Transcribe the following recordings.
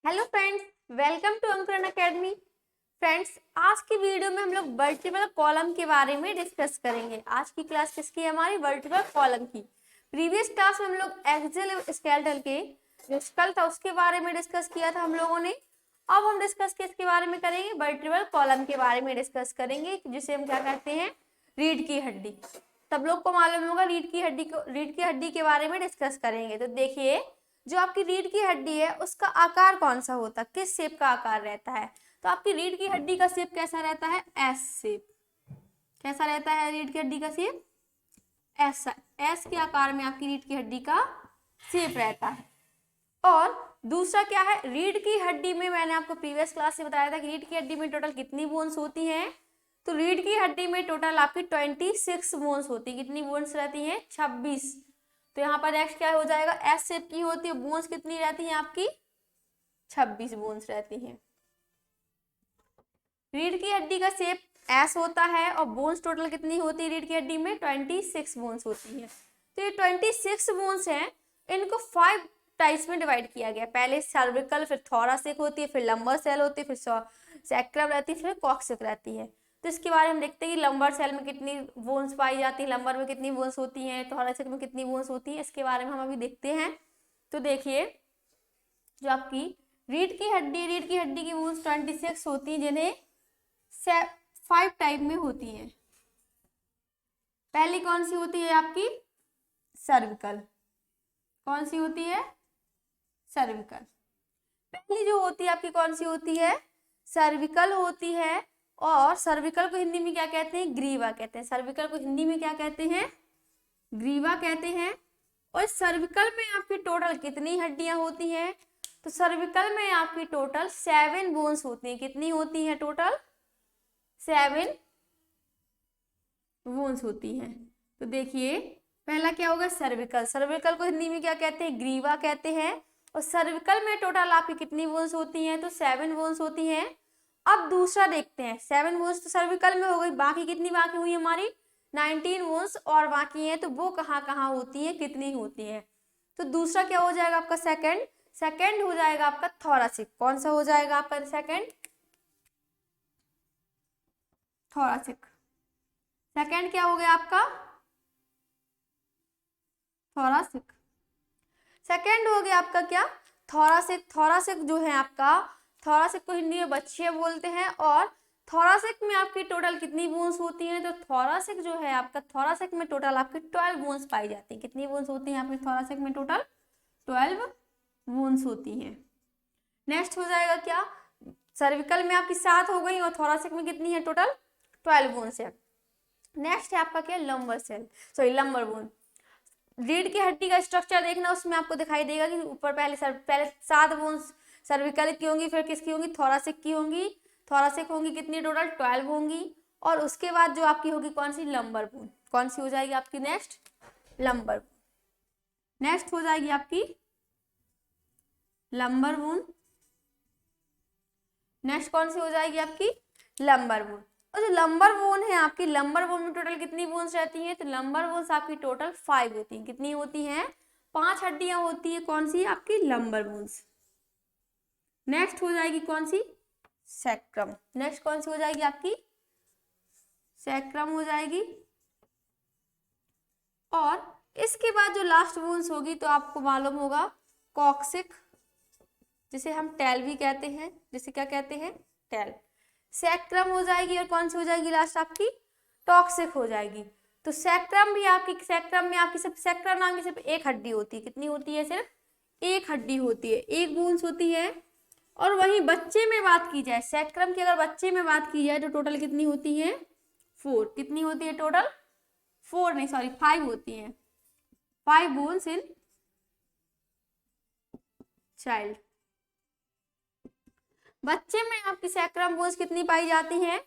Hello friends, welcome to अंकुरन academy. Friends, आज की वीडियो में हम लोग वर्टिकल कॉलम के बारे में डिस्कस करेंगे। आज की क्लास किसकी है? हमारी वर्टिकल कॉलम की। प्रीवियस क्लास में हम लोग एक्सेल स्केलेटल के जो स्कल था उसके बारे में डिस्कस किया था हम लोगों ने। अब हम डिस्कस किसके बारे में करेंगे? वर्टिकल कॉलम के बारे में डिस्कस करेंगे, जिसे हम क्या कहते हैं? रीढ़ की हड्डी। सब लोग को मालूम होगा रीढ़ की हड्डी के बारे में डिस्कस करेंगे। तो देखिए, जो आपकी रीढ़ की हड्डी है उसका आकार कौन सा होता है, किस शेप का आकार रहता है? तो आपकी रीढ़ की हड्डी का शेप कैसा रहता है? S shape. कैसा रहता है रीढ़ की हड्डी का शेप? ऐसा एस के आकार में आपकी रीढ़ की हड्डी का शेप रहता है। और दूसरा क्या है? रीढ़ की हड्डी में मैंने आपको प्रीवियस क्लास से बताया था कि रीढ़ की हड्डी में टोटल कितनी बोन्स होती हैं। तो रीढ़ की हड्डी में टोटल आपकी 26 बोन्स होती है। कितनी बोन्स रहती हैं? 26। तो यहाँ पर नेक्स्ट क्या हो जाएगा? एस शेप की होती है। बोन्स कितनी रहती हैं आपकी? 26 बोन्स रहती हैं। रीढ़ की हड्डी का शेप एस होता है और बोन्स टोटल कितनी होती है रीढ़ की हड्डी में? 26 बोन्स होती हैं। तो ये 26 बोन्स हैं, इनको 5 टाइप्स में डिवाइड किया गया। पहले सर्विकल, फिर थोरासिक होती है, फिर लंबर सेल होती है, फिर सैक्रम रहती है, फिर कॉक्सिक रहती है। तो इसके बारे में हम देखते हैं कि लंबर सेल में कितनी बोन्स पाई जाती है, लंबर में कितनी बोन्स होती हैं, थोरासिक में कितनी बोन्स होती हैं, इसके बारे में हम अभी देखते हैं। तो देखिए, जो आपकी रीढ़ की हड्डी की बोन्स 26 होती हैं, जिन्हें 5 टाइप में होती हैं। पहली कौन सी होती है आपकी? सर्विकल। कौन सी होती है? सर्विकल। पहली जो होती है आपकी कौन सी होती है? सर्विकल होती है। और सर्विकल को हिंदी में क्या कहते हैं? ग्रीवा कहते हैं। सर्विकल को हिंदी में क्या कहते हैं? ग्रीवा कहते हैं। और सर्विकल में आपकी टोटल कितनी हड्डियां होती हैं? तो सर्विकल में आपकी टोटल 7 बोन्स होती हैं। कितनी होती हैं टोटल? 7 बोन्स होती हैं। तो देखिए, पहला क्या होगा? सर्विकल। सर्विकल को हिंदी में क्या कहते हैं? ग्रीवा कहते हैं। और सर्विकल में टोटल आपकी कितनी बोन्स होती हैं? तो 7 बोन्स होती हैं। अब दूसरा देखते हैं। 7 बोन्स तो सर्विकल में हो गई, बाकी कितनी बाकी हुई हमारी? 19 बोन्स और बाकी हैं। तो वो कहाँ कहाँ होती हैं, कितनी होती हैं? तो दूसरा क्या हो जाएगा आपका? सेकंड। सेकंड हो जाएगा आपका थोरासिक। कौन सा हो जाएगा आपका सेकंड? थोरासिक। सेकंड क्या हो गया आपका? थोरासिक। सेकंड हो गया आपका क्या? थोरासिक। थोरासिक जो है आपका, थोरासिक को हिंदी में बच्चियां बोलते हैं। और थोरासिक में आपकी टोटल कितनी बोन्स होती हैं? तो थोरासिक जो है आपका, थोरासिक में टोटल आपकी 12 बोन्स पाई जाती हैं। कितनी बोन्स होती हैं आपकी थोरासिक में? टोटल 12 बोन्स होती हैं। नेक्स्ट हो जाएगा क्या? सर्विकल में आपकी 7 हो गई और थोरासिक में कितनी है? टोटल 12 बोन्स है। नेक्स्ट है आपका क्या? Lumbar cell, sorry lumbar bone. रीढ़ की हड्डी का स्ट्रक्चर देखना, उसमें आपको दिखाई देगा कि ऊपर पहले 7 बोन्स सर्विकल की होंगी, फिर किसकी होंगी? थोरासिक की होंगी। थोरासिक होंगी कितनी? टोटल 12 होंगी। और उसके बाद जो आपकी होगी कौन सी? Lumbar bone. कौन सी हो जाएगी आपकी नेक्स्ट? Lumbar bone. नेक्स्ट हो जाएगी आपकी लंबर बोन। नेक्स्ट कौन सी हो जाएगी आपकी? Lumbar bone. और जो लंबर बोन है आपकी, लंबर बोन में टोटल कितनी बोन्स रहती हैं? तो लंबर बोन्स आपकी टोटल 5 होती हैं। कितनी होती हैं? 5 हड्डियां होती है। कौन सी? आपकी लंबर बोन्स। नेक्स्ट हो जाएगी कौन सी? सैक्रम। नेक्स्ट कौन सी हो जाएगी आपकी? सैक्रम हो जाएगी। और इसके बाद जो लास्ट बोन्स होगी तो आपको मालूम होगा, कॉक्सिक, जिसे हम टेल भी कहते हैं। जिसे क्या कहते हैं? टेल। सैक्रम हो जाएगी। और कौन सी हो जाएगी लास्ट आपकी? टॉक्सिक हो जाएगी। तो सैक्रम भी आपकी, सैक्रम में आपकी सिर्फ सैक्रम नाम की सिर्फ एक हड्डी होती है। कितनी होती है? सिर्फ एक हड्डी होती है, एक बोन्स होती है। और वहीं बच्चे में बात की जाए, सैक्रम की अगर बच्चे में बात की जाए तो टोटल कितनी होती है? 4। कितनी होती है टोटल? 4 नहीं, सॉरी 5 होती है। 5 बोन्स इन चाइल्ड। बच्चे में आपकी सैक्रम बोन्स कितनी पाई जाती हैं?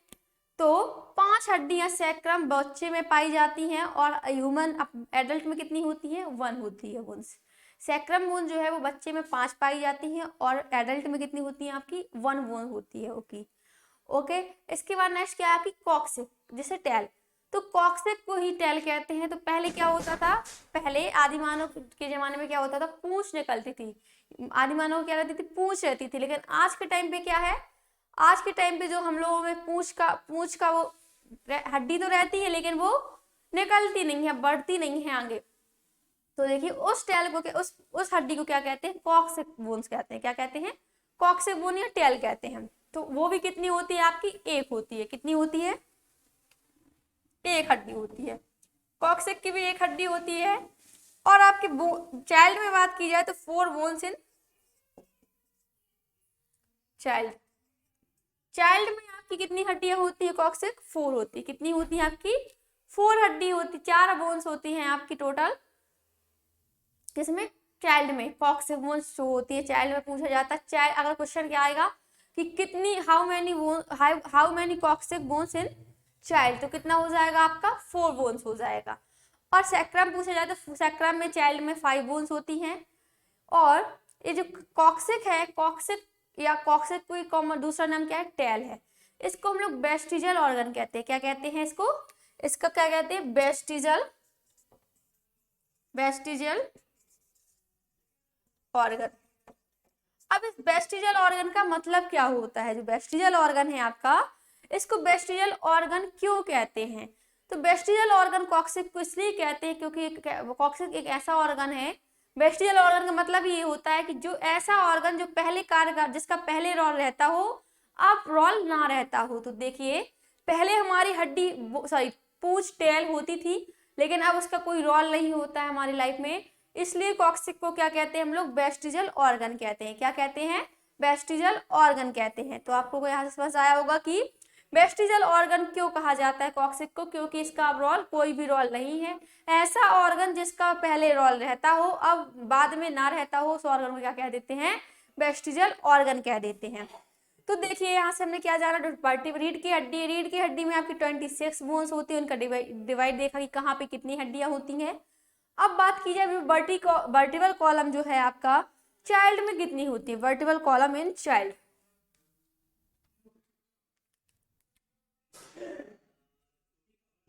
तो 5 हड्डियां सैक्रम बच्चे में पाई जाती हैं। और ह्यूमन एडल्ट में कितनी होती है? 1 होती है बोन्स। सैक्रम बोन जो है वो बच्चे में 5 पाई जाती हैं और एडल्ट में कितनी होती है आपकी? 1 बोन होती है। ओके। इसके बाद नेक्स्ट क्या है आपकी? कॉक्सिक, जिसे टेल। तो कॉक्सिक को ही टेल कहते हैं। तो पहले क्या होता था? पहले आदिमानव के जमाने में क्या होता था? पूंछ निकलती थी। आदि मानव को क्या रहती थी, पूंछ रहती थी। लेकिन आज के टाइम पे क्या है, आज के टाइम पे जो हम लोगों में पूंछ का वो हड्डी तो रहती है लेकिन वो निकलती नहीं है, बढ़ती नहीं है आगे। तो देखिए उस टेल को उस हड्डी को क्या कहते हैं, कॉक्सिक बोन्स कहते हैं। क्या कहते हैं, कॉक्सिक बोन या टेल कहते हैं। तो वो भी कितनी होती है आपकी, एक होती है। कितनी होती है, एक हड्डी होती है। कॉक्सिक की भी एक हड्डी होती है। और आपके चाइल्ड में बात की जाए तो 4 बोन्स इन चाइल्ड। चाइल्ड में आपकी कितनी हड्डियां होती है, कॉक्सिक 4 होती है। कितनी होती है आपकी, 4 हड्डी होती, 4 बोन्स होती हैं आपकी टोटल। किसमें, चाइल्ड में। कॉक्सिक बोन्स जो होती है चाइल्ड में पूछा जाता है। चाइल्ड अगर क्वेश्चन क्या आएगा कि कितनी how many coccyx bones in child, तो कितना हो जाएगा आपका, 4 बोन्स हो जाएगा। और सैक्रम पूछा जाए तो सैक्रम में चाइल्ड में 5 बोन्स होती हैं। और ये जो कॉक्सिक है, कॉक्सिक या कॉक्सिक कोई कॉमन दूसरा नाम क्या है, टेल है। इसको हम लोग वेस्टिजियल ऑर्गन कहते हैं। क्या कहते हैं इसको, इसका क्या कहते हैं, वेस्टिजियल ऑर्गन। अब इस वेस्टिजियल ऑर्गन का मतलब क्या होता है, जो वेस्टिजियल ऑर्गन है आपका, इसको वेस्टिजियल ऑर्गन क्यों कहते हैं। तो वेस्टिजियल ऑर्गन कॉक्सिक को इसलिए कहते हैं क्योंकि कॉक्सिक एक ऐसा ऑर्गन है, वेस्टिजियल ऑर्गन का मतलब ये होता है कि जो ऐसा ऑर्गन जो पहले कार्य कर, जिसका पहले रोल रहता हो अब रोल ना रहता हो। तो देखिए पहले हमारी हड्डी पूंछ टेल होती थी, लेकिन अब उसका कोई रोल नहीं होता है हमारी लाइफ में, इसलिए कॉक्सिक को क्या कहते हैं हम लोग, वेस्टिजियल ऑर्गन कहते हैं। क्या कहते हैं, वेस्टिजियल ऑर्गन कहते हैं। तो आपको यहाँ से समझ आया होगा कि वेस्टिजियल ऑर्गन क्यों कहा जाता है कॉक्सिक को, क्योंकि इसका अब रोल कोई भी रोल नहीं है। ऐसा ऑर्गन जिसका पहले रोल रहता हो अब बाद में ना रहता हो, उस ऑर्गन को क्या कह देते हैं, वेस्टिजियल ऑर्गन कह देते हैं। तो देखिए यहाँ से हमने क्या जाना, रीढ़ की हड्डी में आपकी 26 बोन्स होती है, उनका डिवाइड देखा कि कहाँ पे कितनी हड्डियां होती हैं। अब बात की जाए वर्टिबल कॉलम जो है आपका चाइल्ड में कितनी होती है, vertebral column in child.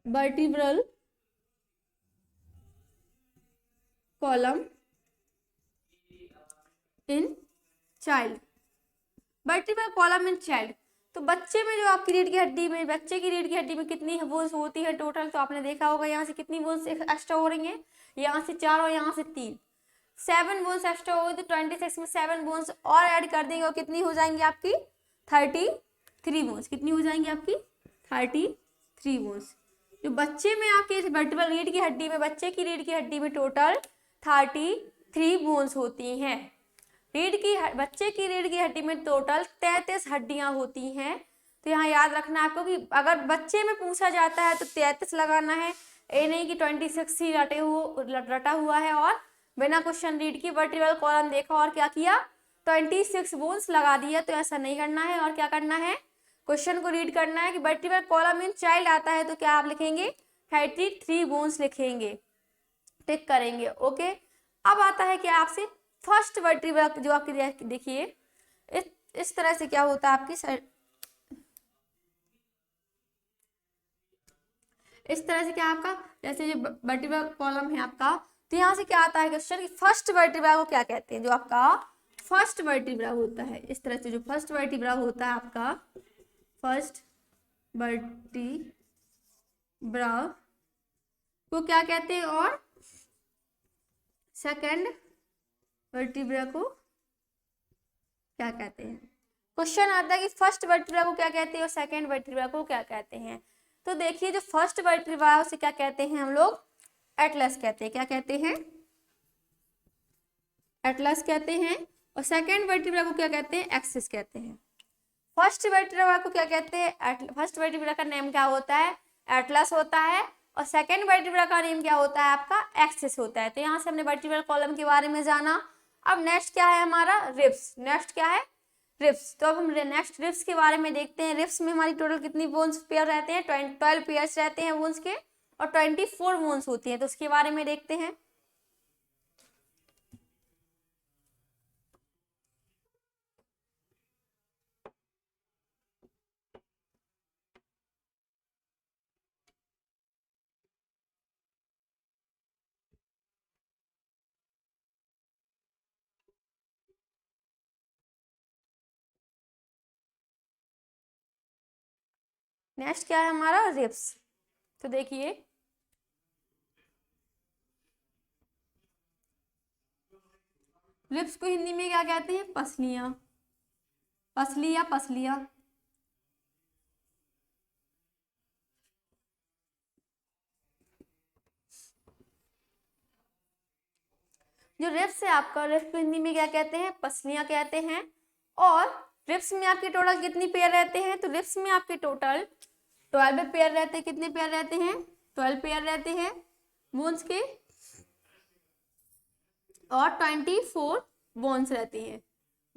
Vertebral column in child, vertebral column in child. तो बच्चे में जो आपकी रीढ़ की हड्डी में, बच्चे की रीढ़ की हड्डी में कितनी बोन्स होती है टोटल, तो आपने देखा होगा यहाँ से कितनी बोन्स एक्स्ट्रा हो रही हैं, यहाँ से 4 और यहाँ से 3, 7 बोन्स एक्स्ट्रा हो गई। तो 26 में 7 बोन्स और ऐड कर देंगे और कितनी हो जाएंगी आपकी 33 बोन्स। कितनी हो जाएंगी आपकी 33 बोन्स। जो बच्चे में आपके वर्टिब्रल रीढ़ की हड्डी में, बच्चे की रीढ़ की हड्डी में टोटल 33 बोन्स होती हैं। बच्चे की रीढ़ की हड्डी में टोटल 33 हड्डियां होती हैं। तो यहाँ याद रखना आपको कि अगर बच्चे में पूछा जाता है तो 33 लगाना है, ये नहीं कि 26 ही रटा हुआ है और बिना क्वेश्चन रीड की वर्टिब्रल कॉलम देखा और क्या किया 26 बोन्स लगा दिया, तो ऐसा नहीं करना है। और क्या करना है, क्वेश्चन को रीड करना है कि वर्टिब्रल कॉलम इन चाइल्ड आता है तो क्या आप लिखेंगे 33 बोन्स लिखेंगे, टिक करेंगे। ओके, अब आता है क्या आपसे फर्स्ट वर्टिब्रा, जो आपकी देखिए इस तरह से क्या होता है आपकी इस तरह से क्या आपका, जैसे ये वर्टिब्रा कॉलम है आपका, तो यहाँ से क्या आता है क्वेश्चन कि फर्स्ट वर्टिब्रा को क्या कहते हैं, जो आपका फर्स्ट वर्टिब्रा होता है। इस तरह से जो फर्स्ट वर्टिब्रा होता है आपका, फर्स्ट वर्टिब्रा को क्या कहते हैं और सेकंड वर्टिब्रा को क्या कहते हैं। क्वेश्चन आता है कि फर्स्ट वर्टिब्रा को क्या कहते हैं और सेकंड वर्टिब्रा को क्या कहते हैं। तो देखिए जो फर्स्ट वर्टिब्रा उसे क्या कहते हैं हम लोग, एटलस कहते हैं। क्या कहते हैं, एटलस कहते हैं। और सेकंड वर्टिब्रा को क्या कहते हैं, एक्सिस कहते हैं। फर्स्ट वर्टिब्रा को क्या कहते हैं, फर्स्ट वर्टिब्रा का नेम क्या होता है, एटलस होता है। और सेकंड वर्टिब्रा का नेम क्या होता है आपका, एक्सिस होता है। तो यहाँ से हमने वर्टिब्रल कॉलम के बारे में जाना। अब नेक्स्ट क्या है हमारा, रिब्स। नेक्स्ट क्या है, रिब्स। तो अब हम नेक्स्ट रिब्स के बारे में देखते हैं। रिब्स में हमारी टोटल कितनी बोन्स पेयर रहते हैं, 12 पेयर्स रहते हैं बोन्स के, और 24 बोन्स होती हैं। तो उसके बारे में देखते हैं। नेक्स्ट क्या है हमारा, रिब्स। तो देखिए रिब्स को हिंदी में क्या कहते हैं, पसलियां, पसली या पसलियां। जो रिब्स है आपका, रिब्स को हिंदी में क्या कहते हैं, पसलियां कहते हैं। और रिब्स में आपके टोटल कितनी पेयर रहते हैं, तो रिब्स में आपके टोटल 12 पेयर रहते हैं। कितने पेयर रहते हैं, 12 पेयर रहते हैं बोन्स के, और 24 बोन्स रहते हैं।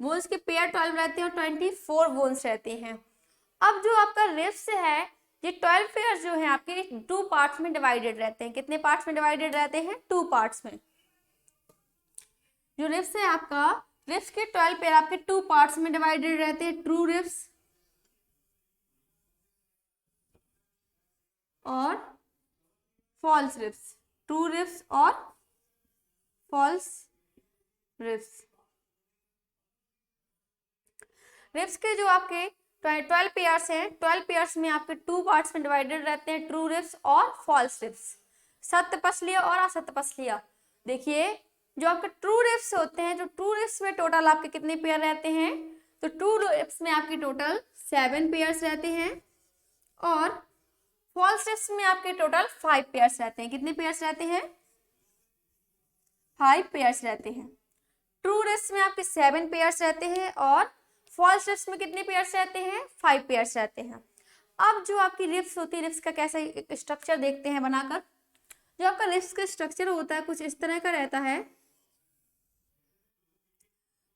बोन्स के पेयर 12 रहते हैं और 24 बोन्स रहते हैं। अब जो आपका रिब्स है, ये 12 पेयर जो है आपके 2 पार्ट्स में डिवाइडेड रहते हैं। कितने पार्ट्स में डिवाइडेड रहते हैं, 2 पार्ट्स में। जो रिब्स है आपका, रिब्स के 12 पेयर आपके 2 पार्ट्स में डिवाइडेड रहते हैं, ट्रू रिब्स और फॉल्स रिब्स। ट्रू रिब्स और फॉल्स रिब्स। रिब्स के जो आपके 12 पेयर्स हैं, 12 पेयर्स में आपके 2 पार्ट्स में डिवाइडेड रहते हैं, ट्रू रिब्स और फॉल्स रिब्स, सत्य पसलियां और असत्य पसलियां। देखिए जो आपके ट्रू रिब्स होते हैं, जो ट्रू रिब्स में टोटल आपके कितने पेयर रहते हैं, तो ट्रू रिब्स में आपके टोटल 7 पेयर्स रहते हैं, और फॉल्स रिब्स में आपके टोटल 5 पेयर्स रहते हैं। कितने पेयर्स रहते हैं, 5 पेयर्स रहते हैं। ट्रू रिब्स में आपके 7 पेयर्स रहते हैं, और फॉल्स रिब्स में कितने पेयर्स रहते हैं, 5 पेयर्स रहते हैं। अब जो आपकी रिब्स होती है, रिब्स का कैसा स्ट्रक्चर देखते हैं बनाकर। जो आपका रिब्स का स्ट्रक्चर होता है कुछ इस तरह का रहता है।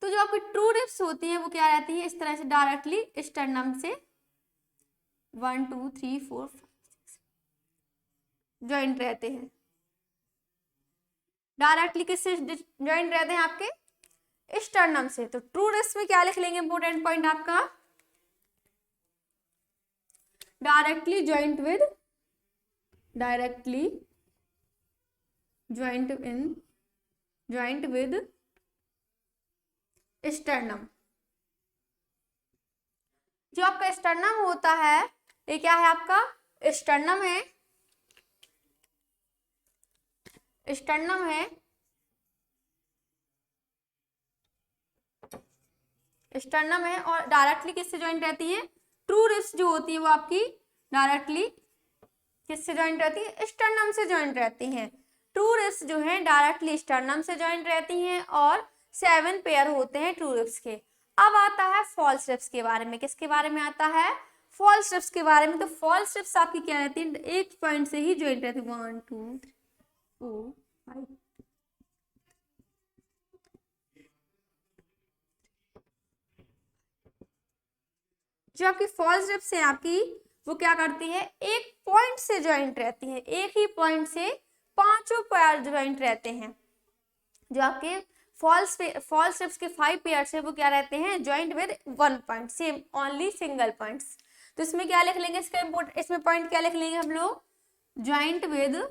तो जो आपकी ट्रू रिब्स होती है वो क्या रहती है, इस तरह से डायरेक्टली स्टर्नम से 1 2 3 4 5 6 ज्वाइंट रहते हैं। डायरेक्टली किससे ज्वाइंट रहते हैं, आपके स्टर्नम से। तो ट्रू रिब्स में क्या लिख लेंगे, इंपोर्टेंट पॉइंट आपका, directly joint with, directly joint with sternum. जो आपका स्टर्नम होता है, ये क्या है आपका, स्टर्नम है, स्टर्नम है, स्टर्नम है, और डायरेक्टली किससे ज्वाइंट रहती है, ट्रू रिब्स जो होती है वो आपकी डायरेक्टली किससे ज्वाइंट रहती है, स्टर्नम से ज्वाइंट रहती हैं। ट्रू रिब्स जो है डायरेक्टली स्टर्नम से ज्वाइंट रहती हैं, और 7 पेयर होते हैं ट्रू रिब्स के। अब आता है फॉल्स रिब्स के बारे में। किसके बारे में आता है, फॉल्स रिब्स के बारे में। तो फॉल्स रिब्स आपकी क्या रहती है, एक पॉइंट से ही ज्वाइंट रहती है, 1 2 3 4 5। जो आपकी फॉल्स रिब्स है आपकी, वो क्या करती है, एक पॉइंट से ज्वाइंट रहती है, एक ही पॉइंट से 5 पेयर ज्वाइंट रहते हैं। जो आपके फॉल्स रिब्स के 5 पेयर्स है वो क्या रहते हैं, joint with 1 point, same only single points. तो इसमें क्या लिख लेंगे, इसका इंपोर्टेंट, इसमें पॉइंट क्या लिख लेंगे हम लोग, joint with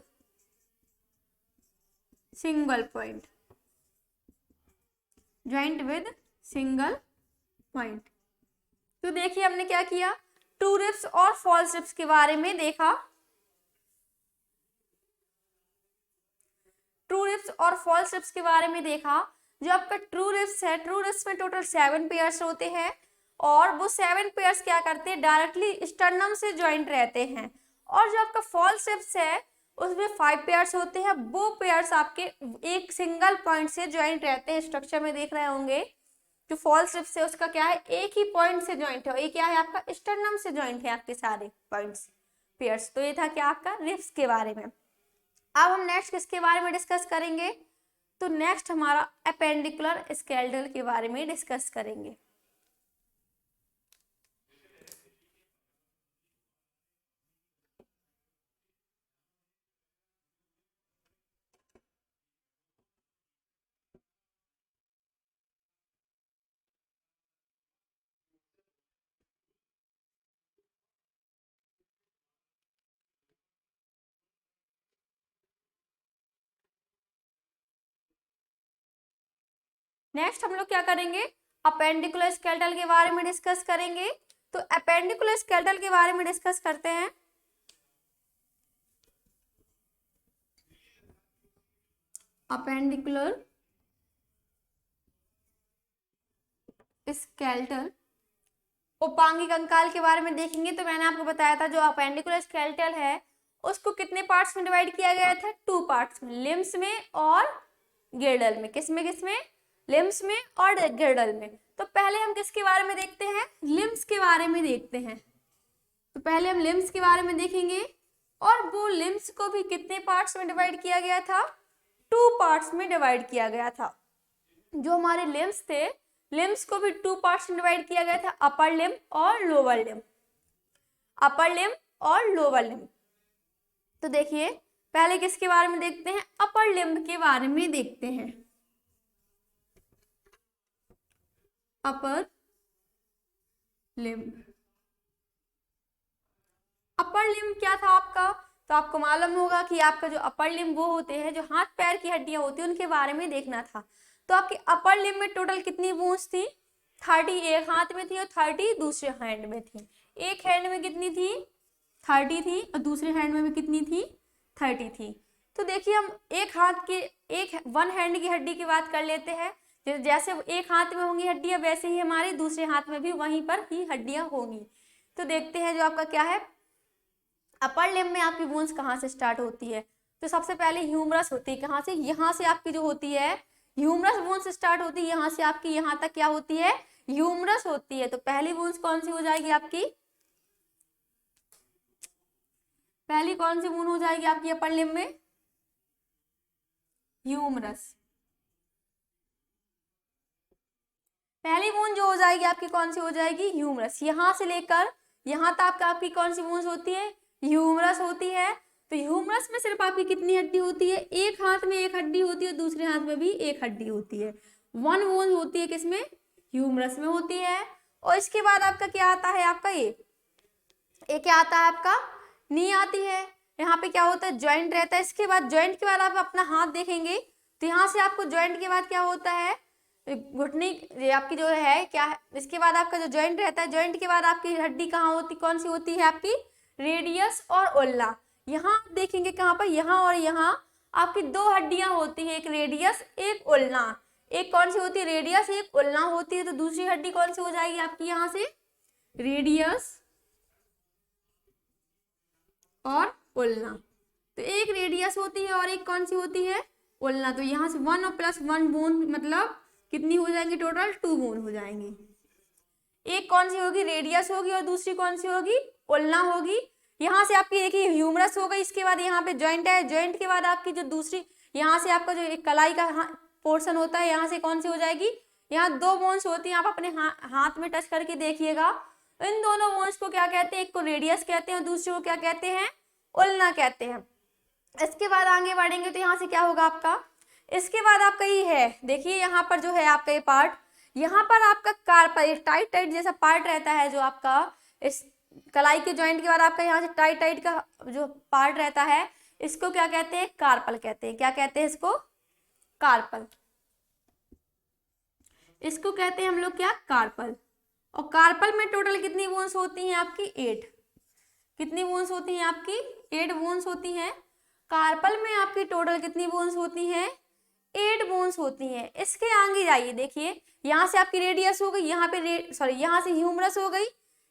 single point, joint with single point. तो देखिए हमने क्या किया, ट्रू रिब्स और फॉल्स रिब्स के बारे में देखा। ट्रू रिब्स और फॉल्स रिब्स के बारे में देखा। जो आपका ट्रू रिब्स है, ट्रू रिब्स में टोटल 7 पेयर्स होते हैं, और वो 7 पेयर्स क्या करते हैं, डायरेक्टली स्टर्नम से ज्वाइंट रहते हैं। और जो आपका फॉल्स रिब्स है उसमें 5 पेयर्स होते हैं, वो पेयर्स आपके एक सिंगल पॉइंट से ज्वाइंट रहते हैं। स्ट्रक्चर में देख रहे होंगे, जो फॉल्स रिब्स है उसका क्या है, एक ही पॉइंट से ज्वाइंट है, ये क्या है आपका, स्टर्नम से ज्वाइंट है आपके सारे पॉइंट्स पेयर्स। तो ये था क्या आपका रिब्स के बारे में। अब हम नेक्स्ट किसके बारे में डिस्कस करेंगे, तो नेक्स्ट हमारा अपेंडिकुलर स्केलेटल के बारे में डिस्कस करेंगे। नेक्स्ट हम लोग क्या करेंगे, अपेंडिकुलर स्केलेटल के बारे में डिस्कस करेंगे। तो अपेंडिकुलर स्केलेटल के बारे में डिस्कस करते हैं। अपेंडिकुलर स्केलेटल, उपांगी कंकाल के बारे में देखेंगे। तो मैंने आपको बताया था जो अपेंडिकुलर स्केलेटल है उसको कितने पार्ट्स में डिवाइड किया गया था, 2 पार्ट्स में, लिम्स में और गिर्डल में। किसमें किसमें? लिम्स में और गिर्डल में। तो पहले हम किसके बारे में देखते हैं? लिम्स के बारे में देखते हैं। तो पहले हम लिम्स के बारे में देखेंगे, और वो लिम्स को भी कितने पार्ट्स में डिवाइड किया गया था? 2 पार्ट्स में डिवाइड किया गया था। जो हमारे लिम्स थे, लिम्स को भी 2 पार्ट्स में डिवाइड किया गया था, अपर लिम्ब और लोअर लिम्ब, अपर लिम्ब और लोअर लिम्ब। तो देखिए पहले किसके बारे में देखते हैं? अपर लिम्ब के बारे में देखते हैं। अपर लिम्ब, अपर लिम्ब क्या था आपका? तो आपको मालूम होगा कि आपका जो अपर लिम्ब वो होते हैं जो हाथ पैर की हड्डियां होती हैं, उनके बारे में देखना था। तो आपके अपर लिम्ब में टोटल कितनी बोन्स थी? 30 एक हाथ में थी और 30 दूसरे हैंड में थी। एक हैंड में कितनी थी? 30 थी, और दूसरे हैंड में भी कितनी थी? 30 थी। तो देखिए हम एक हाथ के, एक वन हैंड की हड्डी की बात कर लेते हैं। जैसे एक हाथ में होंगी हड्डियां, वैसे ही हमारे दूसरे हाथ में भी वहीं पर ही हड्डियां होंगी। तो देखते हैं जो आपका क्या है, अपर लिम्ब में आपकी बोन्स कहाँ से स्टार्ट होती है? तो सबसे पहले ह्यूमरस होती है। कहाँ से? यहाँ से आपकी जो होती है ह्यूमरस बोन्स स्टार्ट होती है, यहाँ से आपकी यहाँ तक क्या होती है? ह्यूमरस होती है। तो पहली बोन्स कौन सी हो जाएगी आपकी? पहली कौन सी बोन हो जाएगी आपकी अपर लिम्ब में? ह्यूमरस। पहली बोन जो हो जाएगी आपकी कौन सी हो जाएगी? ह्यूमरस। यहाँ से लेकर यहाँ तक आपकी कौन सी बोन्स होती है? ह्यूमरस होती है। तो ह्यूमरस में सिर्फ आपकी कितनी हड्डी होती है? एक हाथ में एक हड्डी होती है, दूसरे हाथ में भी एक हड्डी होती है। 1 बोन होती है किसमें? ह्यूमरस में होती है। और इसके बाद आपका क्या आता है? आपका ये क्या आता है आपका? नी आती है। यहाँ पे क्या होता है? ज्वाइंट रहता है। इसके बाद ज्वाइंट के बाद आप अपना हाथ देखेंगे तो यहाँ से आपको ज्वाइंट के बाद क्या होता है? घुटनी, ये आपकी जो है क्या है? इसके बाद आपका जो ज्वाइंट रहता है, ज्वाइंट के बाद आपकी हड्डी कहाँ होती, कौन सी होती है आपकी? रेडियस और उल्ना। यहाँ आप देखेंगे कहाँ पर? यहाँ और यहाँ आपकी 2 हड्डियां होती है, एक रेडियस एक उल्ना। एक कौन सी होती है? रेडियस, एक उल्ना होती है। तो दूसरी हड्डी कौन सी हो जाएगी आपकी? यहाँ से रेडियस और उल्ना। तो एक रेडियस होती है और एक कौन सी होती है? उल्ना। तो यहाँ से 1 और +1 बोन मतलब कितनी हो जाएंगी? टोटल 2 बोन हो जाएंगी। एक कौन सी होगी? रेडियस होगी, और दूसरी कौन सी होगी? उल्ना होगी। यहाँ से आपकी देखिए ह्यूमरस हो गई, इसके बाद यहाँ पे जॉइंट है, जॉइंट के बाद आपकी जो दूसरी यहाँ से आपका जो एक कलाई का पोर्शन होता है, यहाँ से कौन सी हो जाएगी? यहाँ 2 बोन्स होती हैं। आप अपने हाथ में टच करके देखिएगा। इन दोनों बोन्स को क्या कहते हैं? एक को रेडियस कहते हैं और दूसरे को क्या कहते हैं? उल्ना कहते हैं। इसके बाद आगे बढ़ेंगे तो यहाँ से क्या होगा आपका? इसके बाद आपका ये है, देखिए यहाँ पर जो है आपका ये पार्ट, यहाँ पर आपका कार्पल टाइट टाइट जैसा पार्ट रहता है, जो आपका इस कलाई के जॉइंट के बाद आपका यहाँ से टाइट टाइट का जो पार्ट रहता है, इसको क्या कहते हैं? कार्पल कहते हैं। क्या कहते हैं इसको? कार्पल। इसको कहते हैं हम लोग क्या? कार्पल। और कार्पल में टोटल कितनी बोन्स होती हैं आपकी? 8। कितनी बोन्स होती हैं आपकी? 8 बोन्स होती हैं। कार्पल में आपकी टोटल कितनी बोन्स होती हैं? 8 बोन्स होती हैं। इसके आगे जाइए, देखिए यहाँ से आपकी रेडियस हो गई, यहाँ पे सॉरी यहाँ से ह्यूमरस हो गई,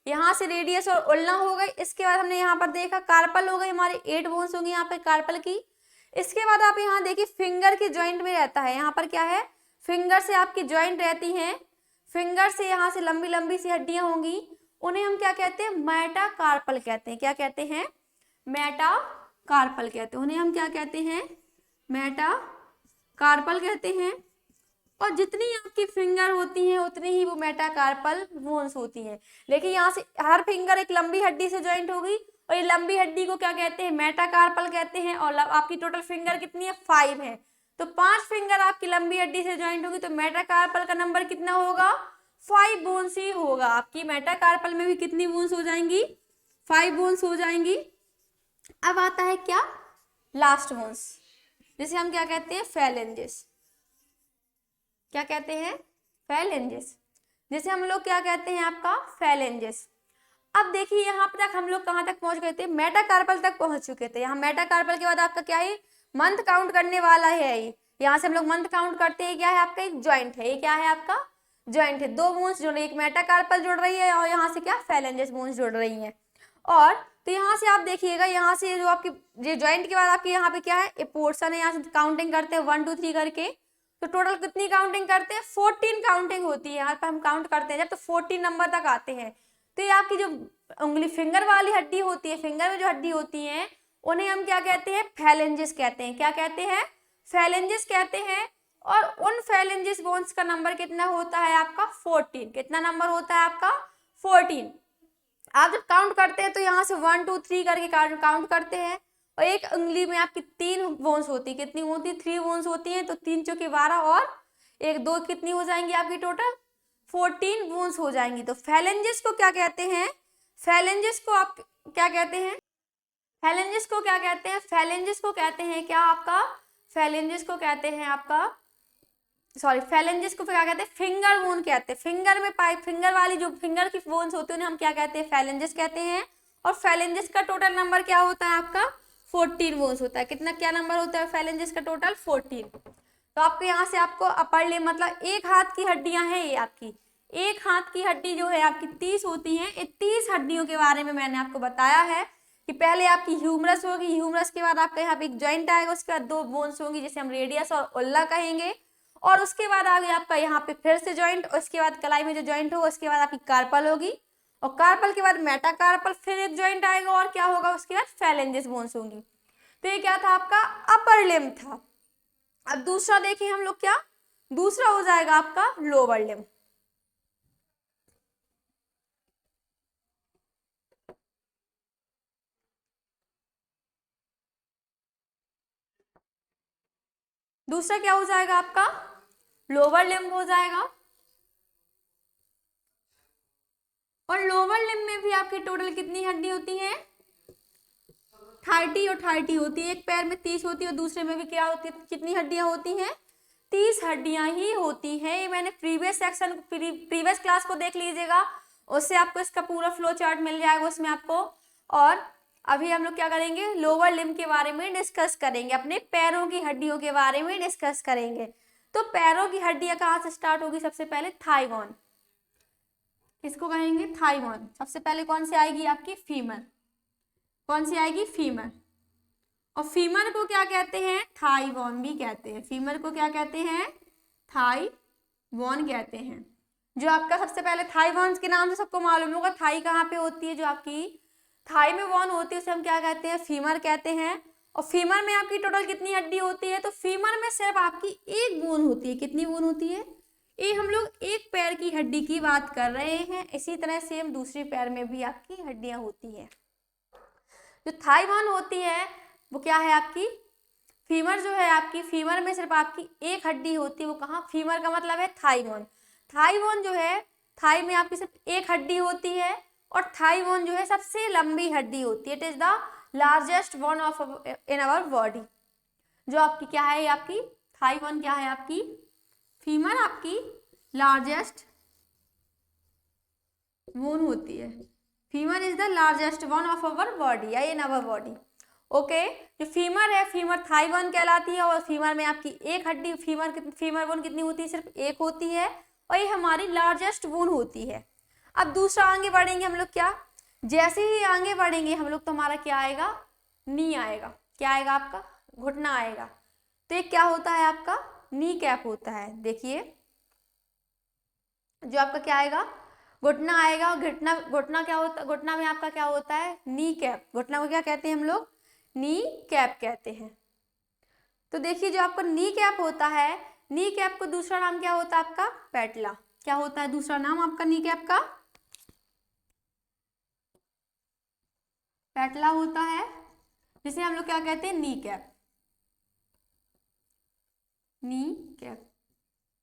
यहाँ से रेडियस और उल्ना हो गई। इसके बाद हमने यहाँ पर देखा कार्पल हो गई, हमारे 8 बोन्स होंगी यहाँ पे कार्पल की। इसके बाद आप यहाँ देखिए फिंगर के जॉइंट में रहता है, यहाँ पर क्या है? फिंगर से आपकी जॉइंट रहती हैं। फिंगर से यहाँ से लंबी लंबी सी हड्डियां होंगी, उन्हें हम क्या कहते हैं? मेटाकार्पल कहते हैं। क्या कहते हैं? मेटाकार्पल कहते हैं। उन्हें हम क्या कहते हैं? मेटाकार्पल कहते हैं। और जितनी आपकी फिंगर होती हैं उतनी ही वो मेटाकार्पल बोन्स होती हैं। लेकिन यहाँ से हर फिंगर एक लंबी हड्डी से ज्वाइंट हो गई, और ये लंबी हड्डी को क्या कहते हैं? मेटाकार्पल कहते हैं। और आपकी टोटल फिंगर कितनी है? 5 है। तो 5 फिंगर आपकी लंबी हड्डी से ज्वाइंट होगी, तो मेटाकार्पल का नंबर कितना होगा? 5 बोन्स ही होगा। आपकी मेटाकार्पल में भी कितनी बोन्स हो जाएंगी? 5 बोन्स हो जाएंगी। अब आता है क्या? लास्ट बोन्स, जिसे हम क्या कहते हैं? फेलेंजेस। क्या कहते हैं? फेलेंजेस। जैसे हम लोग क्या कहते हैं? आपका फेलेंजेस। अब देखिए यहाँ पे तक हम लोग कहाँ तक पहुंच गए थे, मेटाकार्पल तक पहुंच चुके थे। यहाँ मेटाकार्पल के बाद आपका क्या है, मंथ काउंट करने वाला है। ये यहाँ से हम लोग मंथ काउंट करते हैं, क्या है आपका एक जॉइंट है। ये क्या है आपका जॉइंट है, दो बोन्स जुड़ रही है, एक मेटाकार्पल जुड़ रही है और यहाँ से क्या फेलेंजेस बोन्स जुड़ रही हैं। और तो यहाँ से आप देखिएगा, यहाँ से जो आपकी ये जॉइंट के बाद आपके यहाँ पे क्या है, ये पोर्शन है। यहाँ से काउंटिंग करते हैं 1 2 3 करके, तो टोटल कितनी काउंटिंग करते हैं, 14 काउंटिंग होती है। यहाँ पर हम काउंट करते हैं जब तो 14 नंबर तक आते हैं। तो ये आपकी जो उंगली फिंगर वाली हड्डी होती है, फिंगर में जो हड्डी होती है उन्हें हम क्या कहते हैं, फेलेंजेस कहते हैं। क्या कहते हैं, फेलेंजेस कहते हैं। और उन फेलेंजेस बोन्स का नंबर कितना होता है आपका 14। कितना नंबर होता है आपका 14। आप जब काउंट करते हैं तो यहाँ से 1 2 3 करके काउंट करते हैं। और एक उंगली में आपकी 3 बोन्स होती है, कितनी होती है 3 बोन्स होती हैं। तो 3 चौके 12 और 1 2 कितनी हो जाएंगी आपकी टोटल 14 बोन्स हो जाएंगी। तो फेलेंजेस को क्या कहते हैं, फेलेंजेस को आप क्या कहते हैं, फेलेंजेस को क्या कहते हैं, फेलेंजेस को कहते हैं क्या आपका, फेलेंजेस को कहते हैं आपका, सॉरी फेलेंजेस को क्या कहते हैं, फिंगर बोन कहते हैं। फिंगर में पाइप, फिंगर वाली जो फिंगर की बोन्स होती है उन्हें हम क्या कहते हैं, फेलेंजेस कहते हैं। और फेलेंजेस का टोटल नंबर क्या होता है आपका 14 बोन्स होता है। कितना क्या नंबर होता है फेलेंजेस का टोटल 14। तो आपको यहाँ से आपको अपर लिम्ब मतलब एक हाथ की हड्डियां हैं, ये आपकी एक हाथ की हड्डी जो है आपकी 30 होती हैं। ये 30 हड्डियों के बारे में मैंने आपको बताया है कि पहले आपकी ह्यूमरस होगी, ह्यूमरस के बाद आपका यहाँ पे एक जॉइंट आएगा, उसके बाद 2 बोन्स होंगी जिसे हम रेडियस और उल्ला कहेंगे। और उसके बाद आगे आपका यहाँ पे फिर से जॉइंट, उसके बाद कलाई में जो जॉइंट होगा उसके बाद आपकी कार्पल होगी, और कार्पल के बाद मेटाकार्पल, फिर एक जॉइंट आएगा और क्या होगा उसके बाद फेलेंजेस बोन्स होंगी। तो ये क्या था आपका अपर लिम्ब था। अब दूसरा देखिए हम लोग, क्या दूसरा हो जाएगा आपका लोअर लिम्ब। दूसरा क्या हो जाएगा आपका लोअर लिम्ब हो जाएगा। और लोअर लिम्ब में भी आपकी टोटल कितनी हड्डी होती है 30 और 30 होती है। एक पैर में 30 होती है और दूसरे में भी क्या होती है, कितनी हड्डियां होती हैं 30 हड्डियां ही होती हैं। ये मैंने प्रीवियस सेक्शन प्रीवियस क्लास को देख लीजिएगा, उससे आपको इसका पूरा फ्लो चार्ट मिल जाएगा उसमें आपको। और अभी हम लोग क्या करेंगे, लोअर लिम्ब के बारे में डिस्कस करेंगे, अपने पैरों की हड्डियों के बारे में डिस्कस करेंगे। तो पैरों की हड्डियां कहाँ से स्टार्ट होगी, सबसे पहले थाई बोन, किसको कहेंगे थाई बोन। सबसे पहले कौन सी आएगी आपकी फीमर, कौन सी आएगी फीमर। और फीमर को क्या कहते हैं थाई बोन भी कहते हैं। फीमर को क्या कहते हैं थाई बोन कहते हैं। जो आपका सबसे पहले थाई बोन के नाम से सबको मालूम होगा, थाई कहाँ पे होती है, जो आपकी थाई में बोन होती है उसे हम क्या कहते हैं फीमर कहते हैं। और फीमर में आपकी टोटल कितनी हड्डी होती है, तो फीमर में सिर्फ आपकी एक बोन होती है। कितनी बोन होती है, ये हम लोग एक पैर की हड्डी की बात कर रहे हैं। इसी तरह सेम दूसरी पैर में भी आपकी हड्डियां होती हैं। जो थाई बोन होती है वो क्या है आपकी फीमर, जो है आपकी फीमर में सिर्फ आपकी एक हड्डी होती है। वो कहाँ, फीमर का मतलब है थाई बोन। थाई बोन जो है, थाई में आपकी सिर्फ एक हड्डी होती है। और थाई बोन जो है सबसे लंबी हड्डी होती है। It is the largest bone of in our body. जो आपकी क्या है, आपकी थाई बोन क्या है आपकी फीमर आपकी लार्जेस्ट बोन होती है। Femur is the largest bone of our body या इन अवर बॉडी। ओके, जो फीमर है फीमर थाई बोन कहलाती है। और फीमर में आपकी एक हड्डी, फीमर बोन कितनी होती है, सिर्फ एक होती है। और ये हमारी लार्जेस्ट बोन होती है। अब दूसरा आगे बढ़ेंगे हम लोग, क्या जैसे ही आगे बढ़ेंगे हम लोग तो हमारा क्या आएगा नी आएगा। क्या आएगा आपका घुटना आएगा। तो ये क्या होता है आपका नी कैप होता है। देखिए जो आपका क्या आएगा घुटना आएगा। और घुटना क्या होता है, घुटना में आपका क्या होता है नी कैप। घुटना को क्या कहते हैं हम लोग नी कैप कहते हैं। तो देखिए जो आपका नी कैप होता है, नी कैप को दूसरा नाम क्या होता है आपका पैटला। क्या होता है दूसरा नाम आपका नी कैप का पैटला होता है, जिसे हम लोग क्या कहते हैं नी कैप। नी कैप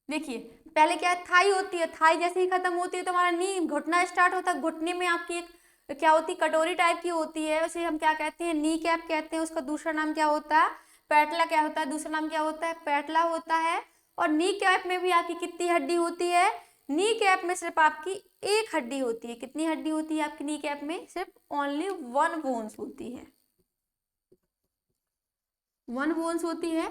देखिए पहले क्या है थाई होती है, थाई जैसे ही खत्म होती है तो हमारा नी घुटना स्टार्ट होता है। घुटने में आपकी एक क्या होती है कटोरी टाइप की होती है, उसे हम क्या कहते हैं नी कैप कहते हैं। उसका दूसरा नाम क्या होता है पैटला। क्या होता है दूसरा नाम क्या होता है पैटला होता है। और नी कैप में भी आपकी कितनी हड्डी होती है, नी कैप में सिर्फ आपकी एक हड्डी होती है। कितनी हड्डी होती है आपकी नी कैप में? सिर्फ ओनली 1 बोन्स होती है, 1 बोन्स होती है।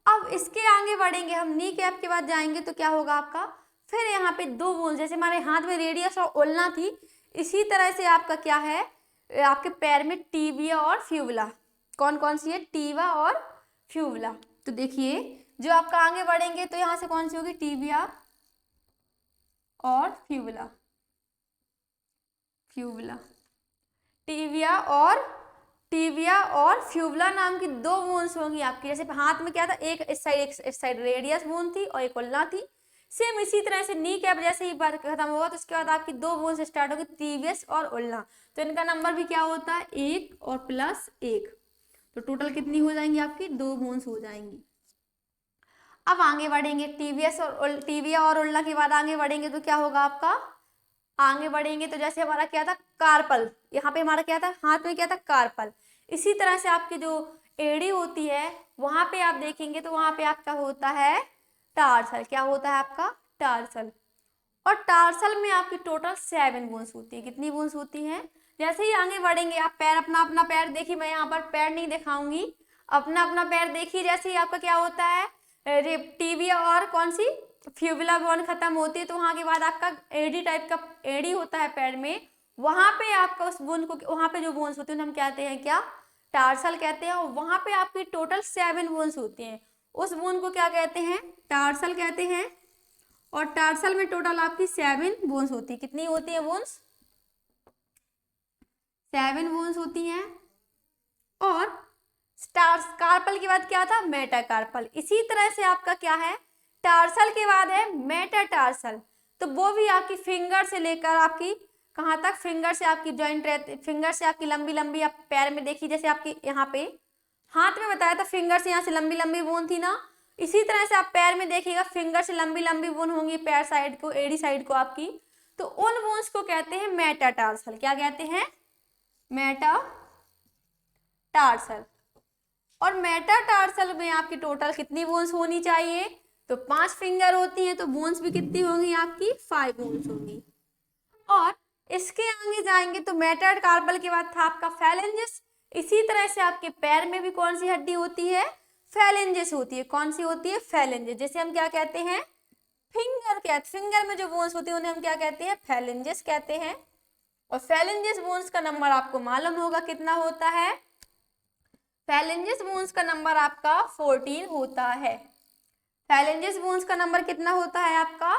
अब इसके आगे बढ़ेंगे हम, नी कैप के बाद जाएंगे तो क्या होगा आपका, फिर यहाँ पे 2 बोन्स, जैसे हमारे हाथ में रेडियस और उल्ना थी, इसी तरह से आपका क्या है, आपके पैर में टिबिया और फ्यूबुला। कौन कौन सी है? टीवा और फ्यूबुला। तो देखिए जो आपका आगे बढ़ेंगे तो यहाँ से कौन सी होगी? टिबिया और फ्यूबुला, फ्यूबुला, टिबिया और फ्यूबुला नाम की 2 बोन्स होंगी आपकी। जैसे हाथ में क्या था, एक इस साइड एक इस साइड रेडियस बोन थी और एक उल्ना थी। सेम इसी तरह से नी कैप जैसे ही बार खत्म होगा तो उसके बाद आपकी 2 बोन्स स्टार्ट होगी, टिबियस और उल्ना। तो इनका नंबर भी क्या होता है? 1 और +1। तो टोटल कितनी हो जाएंगी आपकी? 2 बोन्स हो जाएंगी। अब आगे बढ़ेंगे, टिबिया और उल्ना के बाद आगे बढ़ेंगे तो क्या होगा आपका, आगे बढ़ेंगे तो जैसे हमारा क्या था, कार्पल, यहाँ पे हमारा क्या था, हाथ में क्या था, कार्पल। इसी तरह से आपकी जो एड़ी होती है वहां पे आप देखेंगे तो वहां पे आपका होता है टार्सल। क्या होता है आपका? टार्सल। और टार्सल में आपकी टोटल 7 बोन्स होती है। कितनी बोन्स होती हैं? जैसे ही आगे बढ़ेंगे आप पैर अपना अपना पैर देखिए, मैं यहाँ पर पैर नहीं दिखाऊंगी, अपना अपना पैर देखिए। जैसे ही आपका क्या होता है, टिबिया और कौन सी, फ्यूबुला बोन खत्म होती है तो वहां के बाद आपका एडी टाइप का एडी होता है पैर में, वहां पे आपका उस बोन को, वहां पे जो बोन्स होते हैं हम कहते हैं क्या, टार्सल कहते हैं। और वहां पे आपकी टोटल 7 बोन्स होती हैं, उस बोन को क्या कहते हैं? टार्सल कहते हैं। और टार्सल में टोटल आपकी 7 बोन्स होती है। कितनी होती है बोन्स? 7 बोन्स होती हैं। और स्टार्स कार्पल के बाद क्या था? मेटाकार्पल। इसी तरह से आपका क्या है, टार्सल के बाद है मेटाटार्सल। तो वो भी आपकी फिंगर से लेकर आपकी कहाँ तक, फिंगर से आपकी जॉइंट रहती, फिंगर से आपकी लंबी लंबी, आप पैर में देखिए जैसे आपकी यहाँ पे हाथ में बताया था फिंगर से यहाँ से लंबी लंबी बोन थी ना, इसी तरह से आप पैर में देखिएगा फिंगर से लंबी लंबी बोन होंगी पैर साइड को, एड़ी साइड को आपकी। तो उन बोन्स को कहते हैं मेटाटार्सल। क्या कहते हैं? मेटाटार्सल। और मेटाटार्सल में आपकी टोटल कितनी बोन्स होनी चाहिए? तो 5 फिंगर होती है तो बोन्स भी कितनी होंगी आपकी? 5 बोन्स होंगी। और इसके आगे जाएंगे तो मेटाकार्पल के बाद था आपका फेलेंजिस। इसी तरह से आपके पैर में भी कौन सी हड्डी होती है? फेलेंजिस होती है। कौन सी होती है? फेलेंजिस। जैसे हम क्या कहते हैं, फिंगर कहते, फिंगर में जो बोन्स होती है उन्हें हम क्या कहते हैं? फेलेंजिस कहते हैं। और फेलेंजिस बोन्स का नंबर आपको मालूम होगा कितना होता है? फेलेंजिस बोन्स का नंबर आपका 14 होता है। फेलेंजिस बोन्स का नंबर कितना होता है आपका?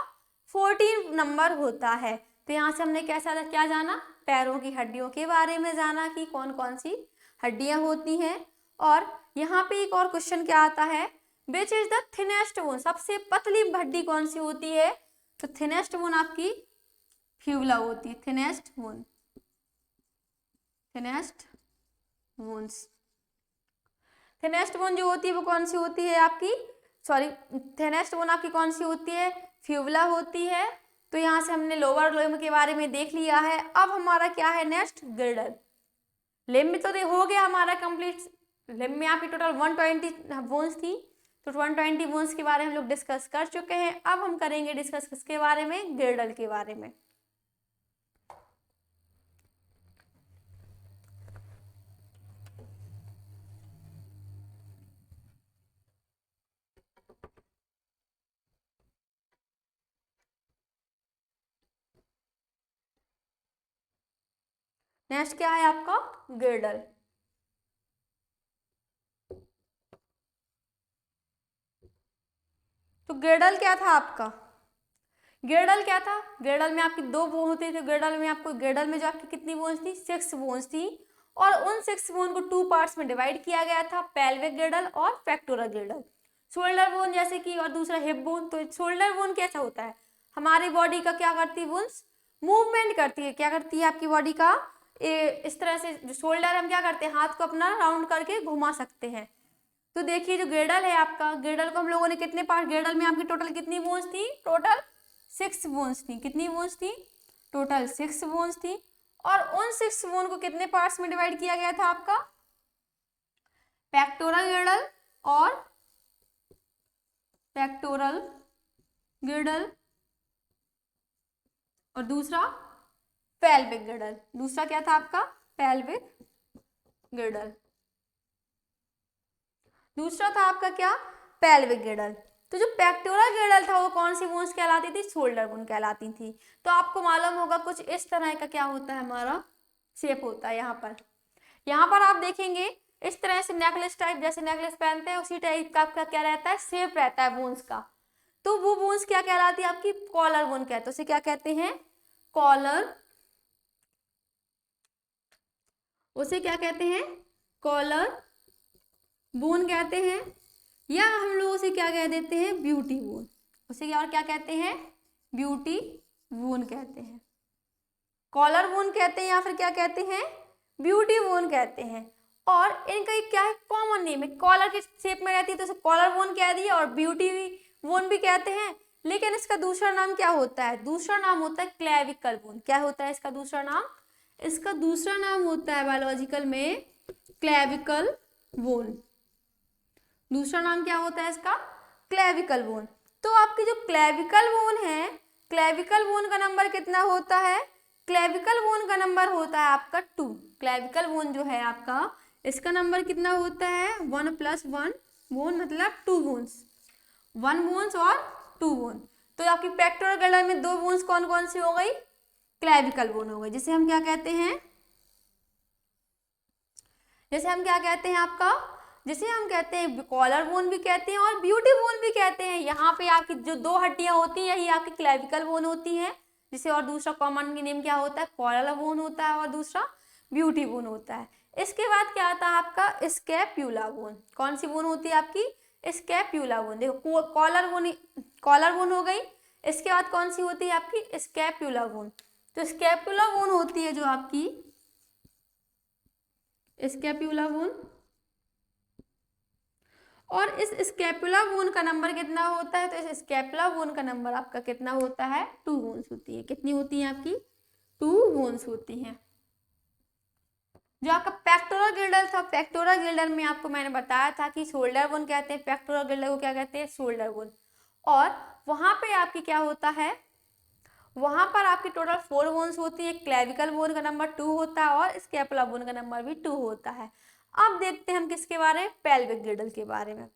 14 नंबर होता है। तो यहाँ से हमने कैसा क्या जाना, पैरों की हड्डियों के बारे में जाना कि कौन कौन सी हड्डियां होती हैं। और यहाँ पे एक और क्वेश्चन क्या आता है, which is the thinnest bone, सबसे पतली हड्डी कौन सी होती है? तो थिनेस्ट बोन आपकी फ्यूबुला होती है। Thinnest bone, thinnest bones, thinnest bone जो होती है वो कौन सी होती है आपकी, सॉरी, थिनेस्ट बोन आपकी कौन सी होती है? फ्यूबुला होती है। तो यहाँ से हमने लोअर लिम्ब के बारे में देख लिया है। अब हमारा क्या है नेक्स्ट, गिर्डल। लिम्ब में तो हो गया हमारा कंप्लीट, लिम्ब में आपकी टोटल 120 बोन्स थी, तो 120 बोन्स के बारे में हम लोग डिस्कस कर चुके हैं। अब हम करेंगे डिस्कस किसके बारे में? गिर्डल के बारे में। नेक्स्ट क्या है आपका? गिर्डल। तो गिर्डल क्या था आपका? गिर्डल क्या था? गिर्डल में आपकी 2 बोन होते थे। गिर्डल में आपको, गिर्डल में जो आपकी कितनी बोन्स थी? 6 बोन्स थी। और उन 6 बोन को 2 पार्ट्स में डिवाइड किया गया था, पेल्विक गिर्डल और पेक्टोरल गिर्डल। शोल्डर बोन जैसे कि, और दूसरा हिप बोन। तो शोल्डर बोन कैसा होता है, हमारी बॉडी का क्या करती है बोन्स? मूवमेंट करती है। क्या करती है आपकी बॉडी का? इस तरह से जो शोल्डर हम क्या करते हैं, हाथ को अपना राउंड करके घुमा सकते हैं। तो देखिए जो गिर्डल है आपका, गिर्डल को हम लोगों ने कितने पार्ट, गिर्डल में आपकी टोटल कितनी बोन्स थी? टोटल 6 बोन्स थी। कितनी बोन्स थी? टोटल 6 बोन्स थी। और उन 6 बोन को कितने पार्ट्स में डिवाइड किया गया था आपका? पेक्टोरल गिर्डल और पेक्टोरल गिर्डल और दूसरा पेल्विक गिर्डल। दूसरा क्या था आपका? पेल्विक गिर्डल। दूसरा था आपका क्या? पेल्विक गिर्डल। तो जो पेक्टोरल गिर्डल था वो कौन सी बोन्स कहलाती थी? शोल्डर बोन कहलाती थी। तो आपको मालूम होगा कुछ इस तरह का क्या होता है, हमारा शेप होता है। यहाँ पर आप देखेंगे इस तरह से नेकलेस टाइप, जैसे नेकलेस पहनते हैं उसी टाइप का आपका क्या रहता है? शेप रहता है बोन्स का। तो वो बोन्स क्या कहलाती है आपकी? कॉलर बोन कहते हैं। उसे क्या कहते हैं? कॉलर। उसे क्या कहते हैं? कॉलर बोन कहते हैं, या हम लोग उसे क्या कह देते हैं? Beauty bone. उसे क्या और क्या कहते हैं? ब्यूटी बोन कहते हैं, कॉलर बोन कहते हैं, या फिर क्या कहते हैं? ब्यूटी बोन कहते हैं। और इनका एक क्या है? कॉमन नेम है। कॉलर के शेप में रहती है तो इसे कॉलर बोन कह दिया, और ब्यूटी बोन भी कहते हैं। लेकिन इसका दूसरा नाम क्या होता है? दूसरा नाम होता है क्लेविकल बोन। क्या होता है इसका दूसरा नाम? इसका दूसरा नाम होता है बायोलॉजिकल में क्लेविकल बोन। दूसरा नाम क्या होता है इसका? Clavicle bone. तो आपकी जो क्लेविकल बोन है, क्लेविकल बोन का नंबर कितना होता है? क्लेविकल बोन का नंबर होता है आपका 2। क्लेविकल बोन जो है आपका, इसका नंबर कितना होता है? 1 + 1 बोन, मतलब 2 बोन्स। 1 बोन्स और 2 बोन। तो आपकी पेक्टोरल गिर्डल में 2 बोन्स कौन कौन सी हो गई? क्लेविकल बोन हो गई। जिसे हम क्या कहते हैं? जैसे हम क्या कहते हैं आपका? जिसे हम कहते हैं कॉलर बोन भी कहते हैं और ब्यूटी बोन भी कहते हैं। यहाँ पे आपकी जो 2 हड्डियां होती हैं यही आपकी क्लेविकल बोन होती हैं। जिसे और दूसरा कॉमन नेम क्या होता है? कॉलर बोन होता है और दूसरा ब्यूटी बोन होता है। इसके बाद क्या आता है आपका? Scapula bone. कौन सी बोन होती है आपकी? Scapula bone. देखो कॉलर बोन हो गई। इसके बाद कौन सी होती है आपकी? Scapula bone. तो स्कैप्यूला बोन होती है जो आपकी स्कैप्यूला बोन, और इस स्कैपुला बोन का नंबर कितना होता है? तो इस स्कैपुला बोन का नंबर आपका कितना होता है? 2 बोन्स होती है। कितनी होती है आपकी? 2 बोन्स होती हैं। जो आपका पेक्टोरल गिर्डल था, पेक्टोरल गिर्डल में आपको मैंने बताया था कि शोल्डर बोन कहते हैं, पेक्टोरल गिर्डल को क्या कहते हैं? Shoulder bone. और वहां पे आपकी क्या होता है? वहां पर आपकी टोटल 4 बोन्स होती है। क्लेविकल बोन का नंबर 2 होता है और स्कैपुला बोन का नंबर भी 2 होता है। अब देखते हैं हम किसके बारे में? पेल्विक गिर्डल के बारे में।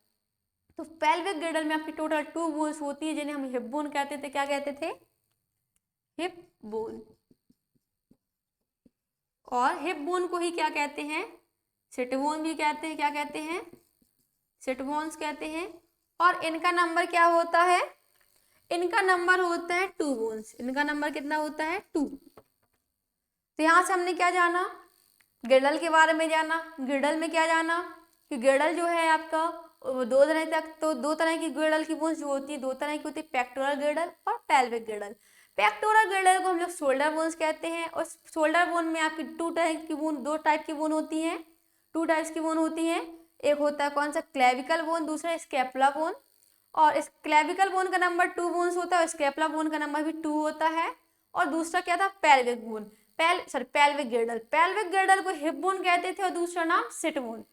तो पेल्विक गिर्डल में आपकी टोटल 2 बोन्स होती है, जिन्हें हम हिप बोन कहते थे। क्या कहते थे? Hip bone. और हिप बोन को ही क्या कहते हैं? सिट बोन भी कहते हैं। क्या कहते हैं? सिट बोन्स कहते हैं। और इनका नंबर क्या होता है? इनका नंबर होता है 2 बोन्स। इनका नंबर कितना होता है? 2। तो यहां से हमने क्या जाना? गिर्डल के बारे में जाना। गिर्डल में क्या जाना? कि गिर्डल जो है आपका दो तरह तक, तो 2 तरह की गिर्डल की बोन्स जो होती है, 2 तरह की होती है, पेक्टोरल गिर्डल और पेल्विक गिर्डल। पेक्टोरल गिर्डल को हम लोग शोल्डर बोन्स कहते हैं। और शोल्डर बोन में आपकी 2 टाइप की बोन, 2 टाइप की बोन होती हैं। 2 टाइप्स की बोन होती हैं। एक होता है कौन सा? क्लेविकल बोन, दूसरा स्कैपुला बोन। और इस क्लेविकल बोन का नंबर 2 बोन्स होता है और स्कैपुला बोन का नंबर भी 2 होता है। और दूसरा क्या था? Pelvic bone. पेल्विक गिर्डल। पेल्विक गिर्डल को हिप बोन कहते थे और दूसरा नाम सिट बोन,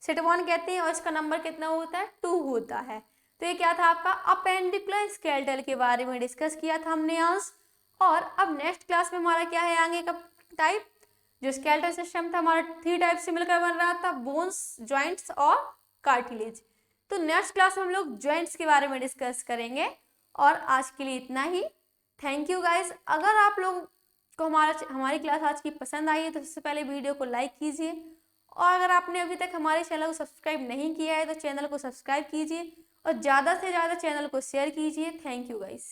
सिट बोन कहते हैं। और इसका नंबर कितना होता है? 2 होता है। तो ये क्या था आपका? अपेंडिकुलर स्केलेटल के बारे में डिस्कस किया था हमने आज। और अब नेक्स्ट क्लास में हमारा क्या है आगे का टाइप? जो स्केलेटल सिस्टम था हमारा 3 टाइप से मिलकर बन रहा था, बोन्स, जॉइंट्स और कार्टिलेज। तो नेक्स्ट क्लास में हम लोग जॉइंट्स के बारे में डिस्कस करेंगे। और आज के लिए इतना ही। Thank you guys. अगर आप लोग को हमारी क्लास आज की पसंद आई है तो सबसे पहले वीडियो को लाइक कीजिए, और अगर आपने अभी तक हमारे चैनल को सब्सक्राइब नहीं किया है तो चैनल को सब्सक्राइब कीजिए और ज़्यादा से ज़्यादा चैनल को शेयर कीजिए। Thank you guys.